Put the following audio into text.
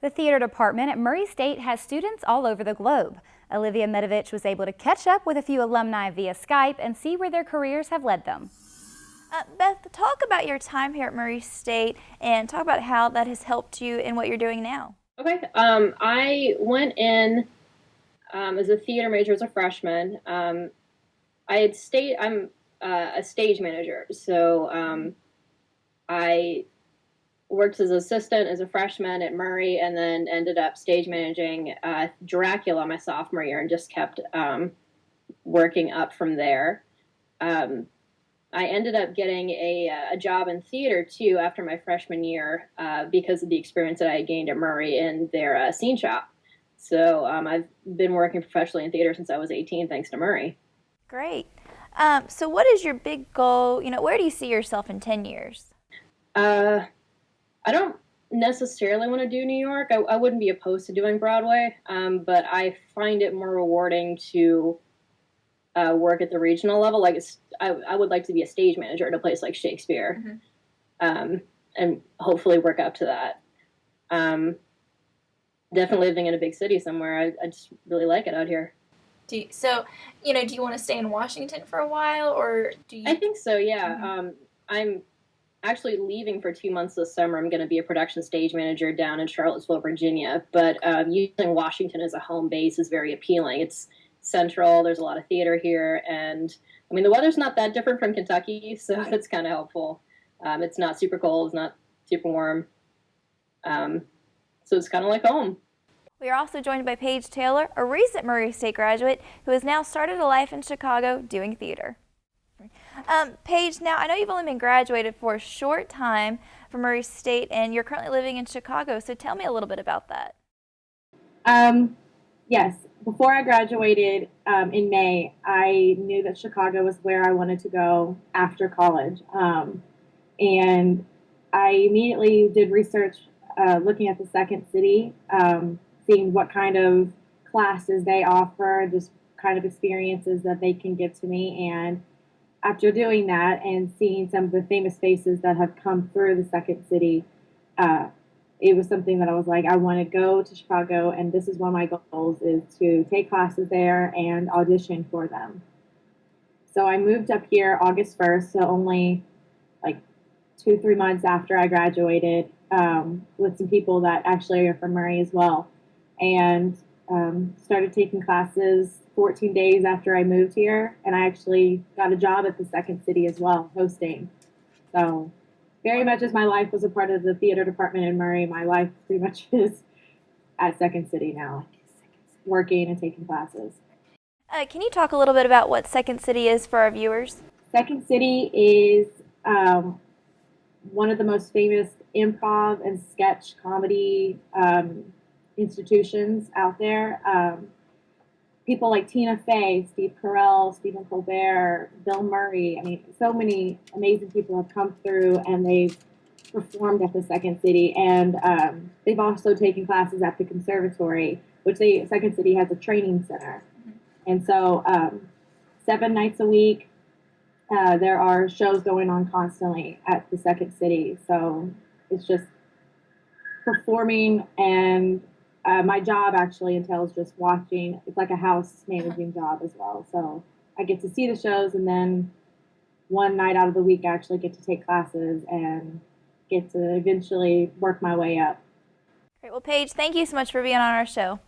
The theater department at Murray State has students all over the globe. Olivia Medovich was able to catch up with a few alumni via Skype and see where their careers have led them. Beth, talk about your time here at Murray State and talk about how that has helped you in what you're doing now. Okay. I went in as a theater major as a freshman. I'm a stage manager, so I worked as an assistant as a freshman at Murray, and then ended up stage managing Dracula my sophomore year, and just kept working up from there. I ended up getting a job in theater too after my freshman year because of the experience that I had gained at Murray in their scene shop. So I've been working professionally in theater since I was 18, thanks to Murray. Great. So what is your big goal? Where do you see yourself in 10 years? I don't necessarily want to do New York. I wouldn't be opposed to doing Broadway, but I find it more rewarding to work at the regional level. Like I would like to be a stage manager at a place like Shakespeare, and hopefully work up to that. Definitely living in a big city somewhere. I just really like it out here. Do you want to stay in Washington for a while, or do you? I think so, yeah. I'm actually leaving for 2 months this summer. I'm going to be a production stage manager down in Charlottesville, Virginia, but using Washington as a home base is very appealing. It's central, there's a lot of theater here, and I mean the weather's not that different from Kentucky, so that's kind of helpful. It's not super cold, it's not super warm, so it's kind of like home. We are also joined by Paige Taylor, a recent Murray State graduate who has now started a life in Chicago doing theater. Paige, now I know you've only been graduated for a short time from Murray State and you're currently living in Chicago, so tell me a little bit about that. Yes, before I graduated in May, I knew that Chicago was where I wanted to go after college. And I immediately did research looking at the Second City, seeing what kind of classes they offer, just kind of experiences that they can give to me. And after doing that and seeing some of the famous faces that have come through the Second City, it was something that I was like, I want to go to Chicago, and this is one of my goals, is to take classes there and audition for them. So I moved up here August 1st, so only like 2-3 months after I graduated, with some people that actually are from Murray as well, and started taking classes 14 days after I moved here, and I actually got a job at the Second City as well, hosting. So very much as my life was a part of the theater department in Murray, my life pretty much is at Second City now, working and taking classes. Can you talk a little bit about what Second City is for our viewers? Second City is one of the most famous improv and sketch comedy institutions out there. People like Tina Fey, Steve Carell, Stephen Colbert, Bill Murray. I mean, so many amazing people have come through and they've performed at the Second City. And they've also taken classes at the conservatory, which Second City has a training center. And so 7 nights a week, there are shows going on constantly at the Second City. So it's just performing, and my job actually entails just watching. It's like a house managing job as well. So I get to see the shows, and then one night out of the week I actually get to take classes and get to eventually work my way up. Great. Well, Paige, thank you so much for being on our show.